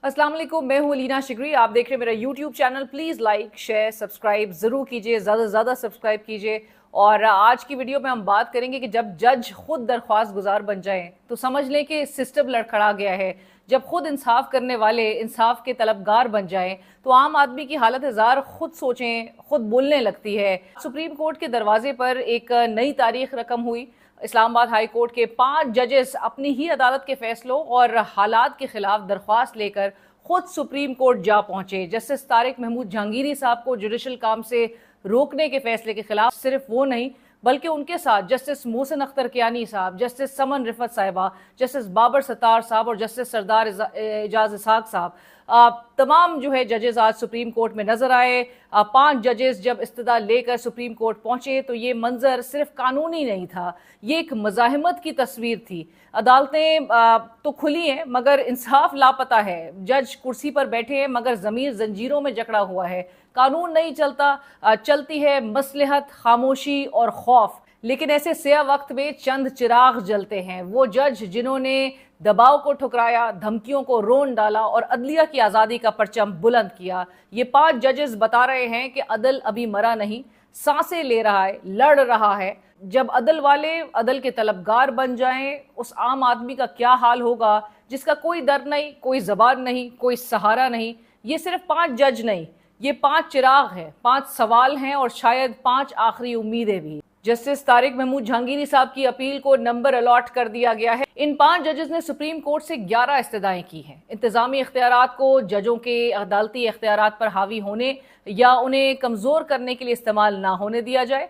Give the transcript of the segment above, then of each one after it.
अस्सलाम वालेकुम, मैं हूँ लीना शिगरी। आप देख रहे हैं मेरा YouTube channel. Please like share subscribe ज़रूर कीजिए, ज़्यादा से ज़्यादा सब्सक्राइब कीजिए। और आज की वीडियो में हम बात करेंगे कि जब जज खुद दरख्वास्त गुजार बन जाएं तो समझ लें कि सिस्टम लड़खड़ा गया है। जब खुद इंसाफ करने वाले इंसाफ के तलबगार बन जाएं तो आम आदमी की हालत जार खुद सोचें, खुद बोलने लगती है। सुप्रीम कोर्ट के दरवाजे पर एक नई तारीख रकम हुई। इस्लामाबाद हाई कोर्ट के 5 जजेस अपनी ही अदालत के फैसलों और हालात के खिलाफ दरख्वास्त लेकर खुद सुप्रीम कोर्ट जा पहुंचे। जस्टिस तारिक महमूद जहांगीरी साहब को जुडिशल काम से रोकने के फैसले के खिलाफ सिर्फ वो नहीं बल्कि उनके साथ जस्टिस मोहसिन अख्तर कियानी साहब, जस्टिस समन रिफत साहिबा, जस्टिस बाबर सत्तार साहब और जस्टिस सरदार एजाज इसहाक साहब, तमाम जो है जजेस आज सुप्रीम कोर्ट में नजर आए। 5 जजेस जब इस्तदा लेकर सुप्रीम कोर्ट पहुंचे तो ये मंजर सिर्फ कानूनी नहीं था, ये एक मज़ाहमत की तस्वीर थी। अदालतें तो खुली हैं मगर इंसाफ लापता है। जज कुर्सी पर बैठे हैं मगर ज़मीर जंजीरों में जकड़ा हुआ है। कानून नहीं चलता, चलती है मसलहत, खामोशी और खौफ। लेकिन ऐसे सिया वक्त में चंद चिराग जलते हैं। वो जज जिन्होंने दबाव को ठुकराया, धमकियों को रोन डाला और अदलिया की आज़ादी का परचम बुलंद किया। ये 5 जजेस बता रहे हैं कि अदल अभी मरा नहीं, सांसें ले रहा है, लड़ रहा है। जब अदल वाले अदल के तलबगार बन जाएं, उस आम आदमी का क्या हाल होगा जिसका कोई दर नहीं, कोई जबान नहीं, कोई सहारा नहीं। ये सिर्फ 5 जज नहीं, ये 5 चिराग हैं, 5 सवाल हैं और शायद 5 आखिरी उम्मीदें भी। जस्टिस तारिक महमूद जहांगीरी साहब की अपील को नंबर अलॉट कर दिया गया है। इन 5 जजेस ने सुप्रीम कोर्ट से 11 इस्तदाएं की हैं। इंतजामी इख्तियारात को जजों के अदालती इख्तियारात पर हावी होने या उन्हें कमज़ोर करने के लिए इस्तेमाल ना होने दिया जाए।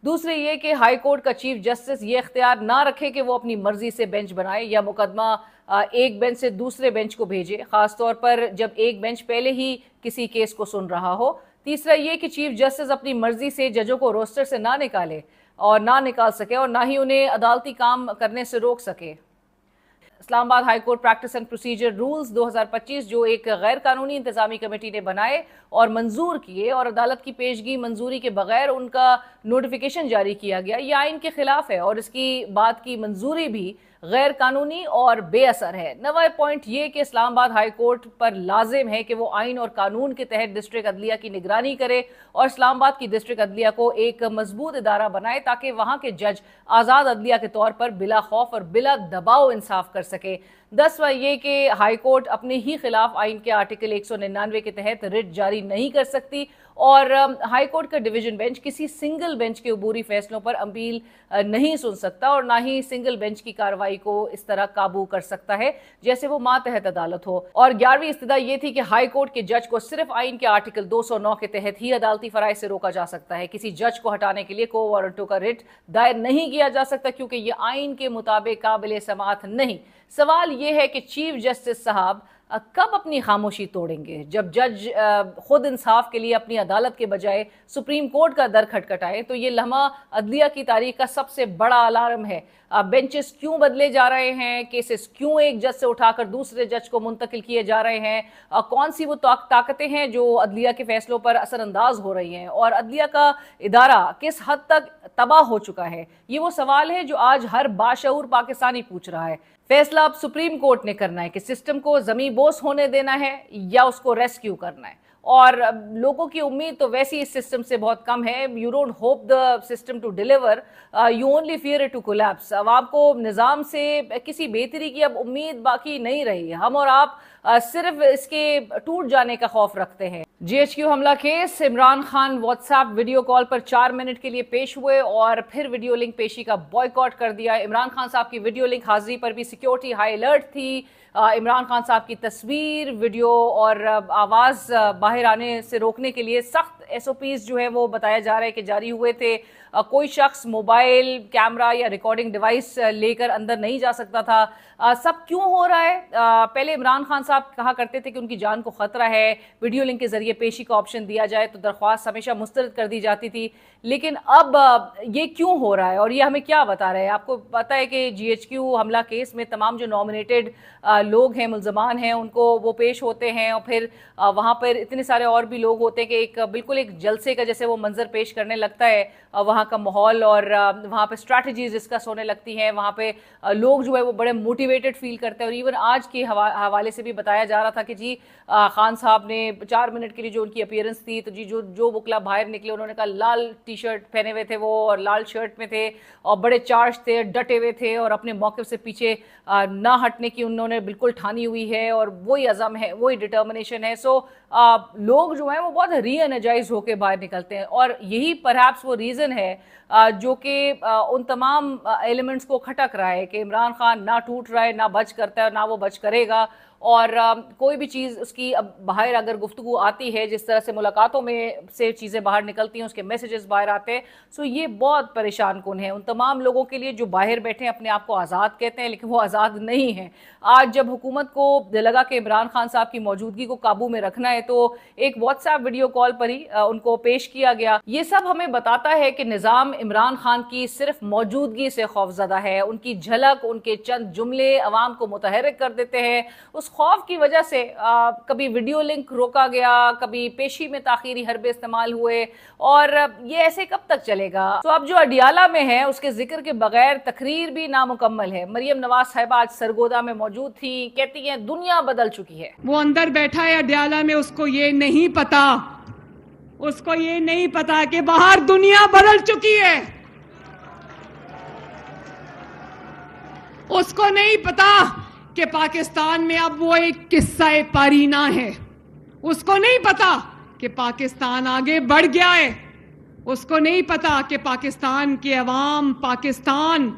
दूसरे ये कि हाई कोर्ट का चीफ जस्टिस ये इख्तियार ना रखे कि वो अपनी मर्जी से बेंच बनाए या मुकदमा एक बेंच से दूसरे बेंच को भेजे, खासतौर पर जब एक बेंच पहले ही किसी केस को सुन रहा हो। तीसरा ये कि चीफ जस्टिस अपनी मर्जी से जजों को रोस्टर से ना निकाले और ना निकाल सके और ना ही उन्हें अदालती काम करने से रोक सके। Islamabad high court practice and procedure rules 2025 जो एक गैर कानूनी इंतजामी कमेटी ने बनाए और मंजूर किए और अदालत की पेशगी मंजूरी के बगैर उनका नोटिफिकेशन जारी किया गया, ये आइन के खिलाफ है और इसकी बात की मंजूरी भी गैर कानूनी और बेअसर है। नवा पॉइंट ये कि इस्लामाबाद हाई कोर्ट पर लाजिम है कि वो आइन और कानून के तहत डिस्ट्रिक्ट अदलिया की निगरानी करे और इस्लामाबाद की डिस्ट्रिक्ट अदलिया को एक मजबूत इदारा बनाए ताकि वहां के जज आज़ाद अदलिया के तौर पर बिला खौफ और बिला दबाव इंसाफ कर सके। 10वां ये कि हाई कोर्ट अपने ही खिलाफ आइन के आर्टिकल 199 के तहत रिट जारी नहीं कर सकती और हाई कोर्ट का डिवीजन बेंच किसी सिंगल बेंच के अबूरी फैसलों पर अपील नहीं सुन सकता और ना ही सिंगल बेंच की कार्रवाई को इस तरह काबू कर सकता है जैसे वो मातहत अदालत हो। और 11वीं इस्तदा ये थी कि हाई कोर्ट के जज को सिर्फ आइन के आर्टिकल 209 के तहत ही अदालती फराइज से रोका जा सकता है। किसी जज को हटाने के लिए को वारंटों का रिट दायर नहीं किया जा सकता क्योंकि ये आइन के मुताबिक काबिल समाअत नहीं। सवाल ये है कि चीफ जस्टिस साहब कब अपनी खामोशी तोड़ेंगे? जब जज खुद इंसाफ के लिए अपनी अदालत के बजाय सुप्रीम कोर्ट का दर खटखटाए तो ये लम्हा अदलिया की तारीख का सबसे बड़ा अलार्म है। बेंचेस क्यों बदले जा रहे हैं, केसेस क्यों एक जज से उठाकर दूसरे जज को मुंतकिल किए जा रहे हैं, कौन सी वो ताकतें हैं जो अदलिया के फैसलों पर असरअंदाज हो रही हैं और अदलिया का इदारा किस हद तक तबाह हो चुका है। ये वो सवाल है जो आज हर बाशऊर पाकिस्तानी पूछ रहा है। फैसला अब सुप्रीम कोर्ट ने करना है कि सिस्टम को ज़मीबोस होने देना है या उसको रेस्क्यू करना है। और लोगों की उम्मीद तो वैसे ही इस सिस्टम से बहुत कम है। You don't hope the system to deliver, you only fear it to collapse. अब आपको निज़ाम से किसी बेहतरी की अब उम्मीद बाकी नहीं रही। हम और आप सिर्फ इसके टूट जाने का खौफ रखते हैं। GHQ हमला case, Imran Khan WhatsApp video call पर 4 मिनट के लिए पेश हुए और फिर वीडियो लिंक पेशी का बॉयकॉट कर दिया। इमरान खान साहब की वीडियो लिंक हाजिरी पर भी सिक्योरिटी हाई अलर्ट थी। इमरान खान साहब की तस्वीर, वीडियो और आवाज़ बाहर आने से रोकने के लिए सख्त SOPs जो है वो बताया जा रहा है कि जारी हुए थे। कोई शख्स मोबाइल कैमरा या रिकॉर्डिंग डिवाइस लेकर अंदर नहीं जा सकता था। सब क्यों हो रहा है? पहले इमरान खान साहब कहा करते थे कि उनकी जान को ख़तरा है, वीडियो लिंक के ज़रिए पेशी का ऑप्शन दिया जाए तो दरख्वास्त हमेशा मुस्तरद कर दी जाती थी। लेकिन अब ये क्यों हो रहा है और ये हमें क्या बता रहा है? आपको पता है कि GHQ हमला केस में तमाम जो नॉमिनेटेड लोग हैं, मुल्ज़मान हैं, उनको वो पेश होते हैं और फिर वहाँ पर इतने सारे और भी लोग होते हैं कि एक बिल्कुल एक जलसे का जैसे वो मंजर पेश करने लगता है, वहाँ का माहौल और वहाँ पे स्ट्रैटेजीज डिस्कस होने लगती हैं, वहाँ पे लोग जो है वो बड़े मोटिवेटेड फील करते हैं। और इवन आज के हवाले से भी बताया जा रहा था कि जी खान साहब ने 4 मिनट के लिए जो उनकी अपीयरेंस थी, तो जी जो वकला बाहर निकले उन्होंने कहा लाल टी शर्ट पहने हुए थे वो और लाल शर्ट में थे और बड़े चार्ज थे, डटे हुए थे और अपने मौके से पीछे ना हटने की उन्होंने बिल्कुल ठानी हुई है और वही अज़म है, वही डिटर्मिनेशन है। सो लोग जो हैं वो बहुत री एनर्जाइज होकर बाहर निकलते हैं और यही परहैप्स वो रीज़न है जो कि उन तमाम एलिमेंट्स को खटक रहा है कि इमरान खान ना टूट रहा है, ना बच करता है, ना वो बच करेगा। और कोई भी चीज़ उसकी अब बाहर अगर गुफ्तगू आती है, जिस तरह से मुलाकातों में से चीज़ें बाहर निकलती हैं, उसके मैसेजेस बाहर आते हैं, सो ये बहुत परेशान कुन है उन तमाम लोगों के लिए जो बाहर बैठे हैं, अपने आप को आज़ाद कहते हैं लेकिन वो आज़ाद नहीं हैं। आज जब हुकूमत को लगा कि इमरान खान साहब की मौजूदगी को काबू में रखना है तो एक व्हाट्सएप वीडियो कॉल पर ही उनको पेश किया गया। ये सब हमें बताता है कि निज़ाम इमरान खान की सिर्फ मौजूदगी से खौफजदा है, उनकी झलक, उनके चंद जुमले अवाम को मुतहरिक कर देते हैं। उस खौफ की वजह से कभी वीडियो लिंक रोका गया, कभी पेशी में ताखीरी हरबे इस्तेमाल हुए और ये ऐसे कब तक चलेगा। तो अब जो अडियाला में है उसके जिक्र के बगैर तकरीर भी नामुकम्मल है। मरियम नवाज साहिबा आज सरगोदा में मौजूद थी, कहती हैं दुनिया बदल चुकी है। वो अंदर बैठा है अडियाला में, उसको ये नहीं पता कि बाहर दुनिया बदल चुकी है। उसको नहीं पता कि पाकिस्तान में अब वो एक किस्सा पारीना है। उसको नहीं पता कि पाकिस्तान आगे बढ़ गया है। उसको नहीं पता कि पाकिस्तान के अवाम, पाकिस्तान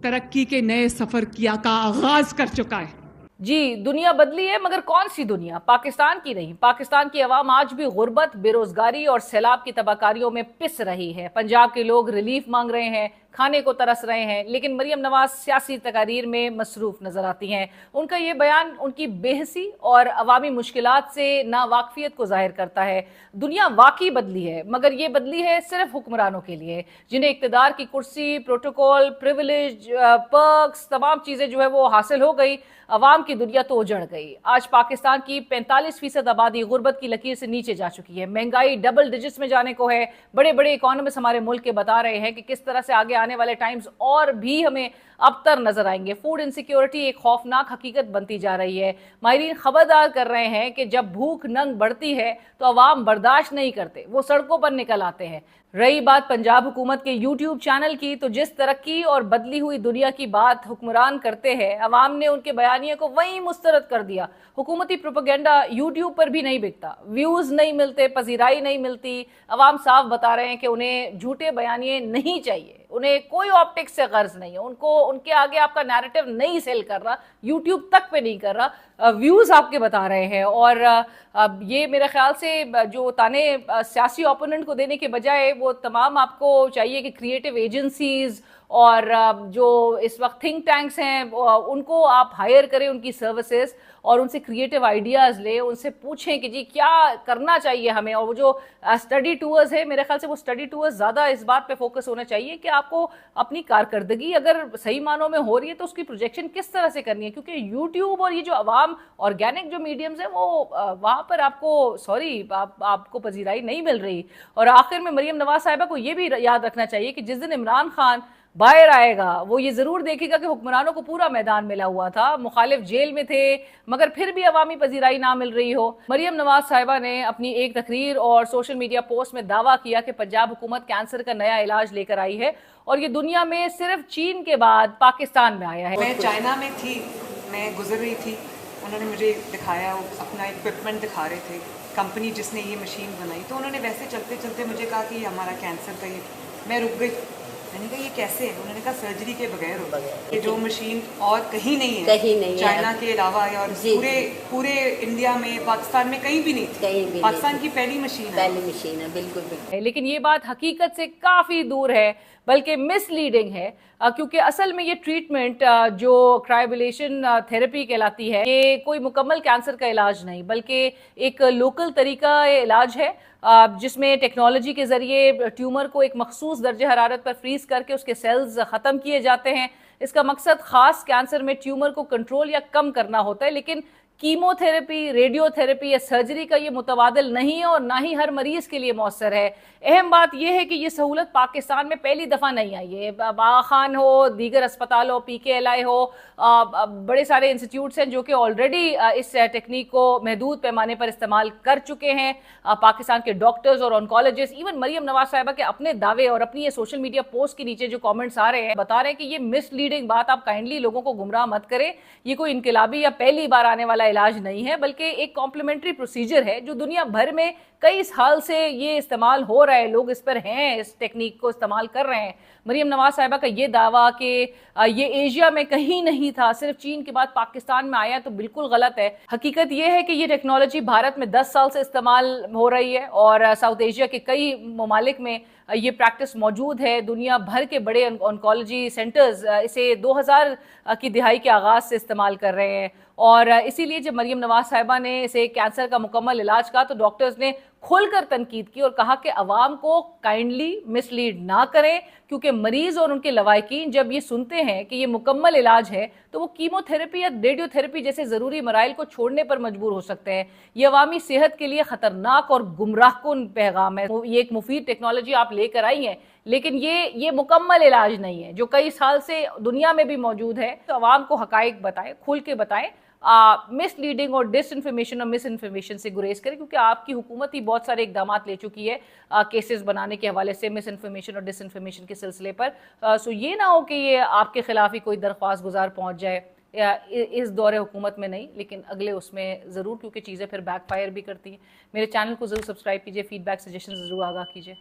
तरक्की के नए सफर का आगाज कर चुका है। जी, दुनिया बदली है मगर कौन सी दुनिया? पाकिस्तान की नहीं। पाकिस्तान की आवाम आज भी गुर्बत, बेरोजगारी और सैलाब की तबाहकारियों में पिस रही है। पंजाब के लोग रिलीफ मांग रहे हैं, खाने को तरस रहे हैं, लेकिन मरियम नवाज सियासी तकारीर में मसरूफ नजर आती हैं। उनका ये बयान उनकी बेहसी और अवामी मुश्किलात से नावाकफियत को जाहिर करता है। दुनिया वाकई बदली है मगर ये बदली है सिर्फ हुक्मरानों के लिए, जिन्हें इक्तदार की कुर्सी, प्रोटोकॉल, प्रिविलेज, पर्क्स, तमाम चीजें जो है वो हासिल हो गई। अवाम की दुनिया तो उजड़ गई। आज पाकिस्तान की 45% आबादी गुर्बत की लकीर से नीचे जा चुकी है। महंगाई डबल डिजिट्स में जाने को है। बड़े बड़े इकोनॉमिस्ट हमारे मुल्क के बता रहे हैं कि किस तरह से आगे आने वाले टाइम्स और भी हमें अबतर नजर आएंगे। फूड इनसिक्योरिटी एक खौफनाक हकीकत बनती जा रही है। माहिरीन खबरदार कर रहे हैं कि जब भूख नंग बढ़ती है तो अवाम बर्दाश्त नहीं करते, वो सड़कों पर निकल आते हैं। रही बात पंजाब हुकूमत के यूट्यूब चैनल की, तो जिस तरक्की और बदली हुई दुनिया की बात हुक्मरान करते हैं, अवाम ने उनके बयानिए को वहीं मुस्तरद कर दिया। हुकूमती प्रोपेगेंडा यूट्यूब पर भी नहीं बिकता, व्यूज नहीं मिलते, पजीराई नहीं मिलती। अवाम साफ बता रहे हैं कि उन्हें झूठे बयानिए नहीं चाहिए, उन्हें कोई ऑप्टिक्स से गर्ज नहीं है, उनको उनके आगे आपका नैरेटिव नहीं सेल कर रहा, यूट्यूब तक पे नहीं कर रहा, व्यूज आपके बता रहे हैं। और ये मेरे ख्याल से जो ताने सियासी ओपोनेंट को देने के बजाय वो तमाम आपको चाहिए कि क्रिएटिव एजेंसीज और जो इस वक्त थिंक टैंक्स हैं उनको आप हायर करें, उनकी सर्विसेज, और उनसे क्रिएटिव आइडियाज़ लें, उनसे पूछें कि जी क्या करना चाहिए हमें। और वो जो स्टडी टूर्स है, मेरे ख्याल से वो स्टडी टूर्स ज़्यादा इस बात पे फोकस होना चाहिए कि आपको अपनी कारकर्दगी अगर सही मानों में हो रही है तो उसकी प्रोजेक्शन किस तरह से करनी है, क्योंकि यूट्यूब और ये जो अवाम ऑर्गेनिक जो मीडियम्स हैं वो वहाँ पर आपको पजीराई नहीं मिल रही। और आखिर में मरियम नवाज साहिबा को ये भी याद रखना चाहिए कि जिस दिन इमरान खान बाहर आएगा वो ये जरूर देखेगा कि हुक्मरानों को पूरा मैदान मिला हुआ था, मुखालिफ जेल में थे मगर फिर भी अवामी पजीराई ना मिल रही हो। मरियम नवाज साहिबा ने अपनी एक तकरीर और सोशल मीडिया पोस्ट में दावा किया कि पंजाब हुकूमत कैंसर का नया इलाज लेकर आई है और ये दुनिया में सिर्फ चीन के बाद पाकिस्तान में आया है। मैं चाइना में थी, मैं गुजर रही थी, उन्होंने मुझे दिखाया, अपना इक्विपमेंट दिखा रहे थे, कंपनी जिसने ये मशीन बनाई, तो उन्होंने वैसे चलते चलते मुझे कहा कि हमारा कैंसर का ये, मैं रुक गई। मैंने कहा ये कैसे है? उन्होंने कहा सर्जरी के बगैर होगा ये, जो मशीन और कहीं नहीं है, चाइना के अलावा है, और पूरे इंडिया में, पाकिस्तान में कहीं भी नहीं थी। पाकिस्तान की पहली मशीन है। बिल्कुल। लेकिन ये बात हकीकत से काफ़ी दूर है, बल्कि मिसलीडिंग है, क्योंकि असल में ये ट्रीटमेंट जो क्रायोबुलेशन थेरेपी कहलाती है, ये कोई मुकम्मल कैंसर का इलाज नहीं बल्कि एक लोकल तरीका इलाज है जिसमें टेक्नोलॉजी के ज़रिए ट्यूमर को एक मखसूस दर्जे हरारत पर फ्रीज करके उसके सेल्स ख़त्म किए जाते हैं। इसका मकसद ख़ास कैंसर में ट्यूमर को कंट्रोल या कम करना होता है, लेकिन कीमोथेरेपी, रेडियोथेरेपी या सर्जरी का ये मुतबादिल नहीं है और ना ही हर मरीज के लिए मौसर है। अहम बात यह है कि ये सहूलत पाकिस्तान में पहली दफ़ा नहीं आई है। बागा खान हो, दीगर अस्पताल हो, PKLI हो, बड़े सारे इंस्टीट्यूट्स हैं जो कि ऑलरेडी इस टेक्निक को महदूद पैमाने पर इस्तेमाल कर चुके हैं। पाकिस्तान के डॉक्टर्स और ऑन्कोलॉजिस्ट, इवन मरियम नवाज साहिबा के अपने दावे और अपनी ये सोशल मीडिया पोस्ट के नीचे जो कमेंट्स आ रहे हैं बता रहे हैं कि ये मिसलीडिंग बात, आप काइंडली लोगों को गुमराह मत करें। ये कोई इनकलाबी या पहली बार आने वाला इलाज नहीं है, बल्कि एक कॉम्प्लीमेंट्री प्रोसीजर है जो दुनिया भर में कई साल से ये इस्तेमाल हो रहा है। लोग इस पर हैं, इस टेक्निक को इस्तेमाल कर रहे हैं। मरियम नवाज साहिबा का ये दावा कि ये एशिया में कहीं नहीं था, सिर्फ चीन के बाद पाकिस्तान में आया, तो बिल्कुल गलत है। हकीकत ये है कि ये टेक्नोलॉजी भारत में 10 साल से इस्तेमाल हो रही है और साउथ एशिया के कई ममालिक में ये प्रैक्टिस मौजूद है। दुनिया भर के बड़े ऑन्कोलॉजी सेंटर्स इसे 2000 की दिहाई के आगाज से इस्तेमाल कर रहे हैं और इसीलिए जब मरियम नवाज साहिबा ने इसे कैंसर का मुकम्मल इलाज कहा तो डॉक्टर्स ने खुलकर तनकीद की और कहा कि अवाम को काइंडली मिसलीड ना करें, क्योंकि मरीज और उनके लवाकिन जब ये सुनते हैं कि ये मुकम्मल इलाज है तो वो कीमोथेरेपी या रेडियोथेरेपी जैसे ज़रूरी मराइल को छोड़ने पर मजबूर हो सकते हैं। ये अवामी सेहत के लिए ख़तरनाक और गुमराहकुन पैगाम है। ये एक मुफीद टेक्नोलॉजी आप लेकर आई हैं, लेकिन ये मुकम्मल इलाज नहीं है जो कई साल से दुनिया में भी मौजूद है। तो अवाम को हकाइक बताएं, खुल के बताएं, मिसलीडिंग और डिसइंफॉर्मेशन और मिस इन्फॉर्मेशन से गुरेज करें, क्योंकि आपकी हुकूमत ही बहुत सारे इकदाम ले चुकी है केसेस बनाने के हवाले से, मिस इन्फॉर्मेशन और डिसइंफॉर्मेशन के सिलसिले पर। सो ये ना हो कि ये आपके खिलाफ ही कोई दरख्वास्त गुजार पहुंच जाए, या इस दौरे हुकूमत में नहीं लेकिन अगले उसमें ज़रूर, क्योंकि चीज़ें फिर बैकफायर भी करती हैं। मेरे चैनल को ज़रूर सब्सक्राइब कीजिए, फीडबैक सजेशन ज़रूर आगाह कीजिए।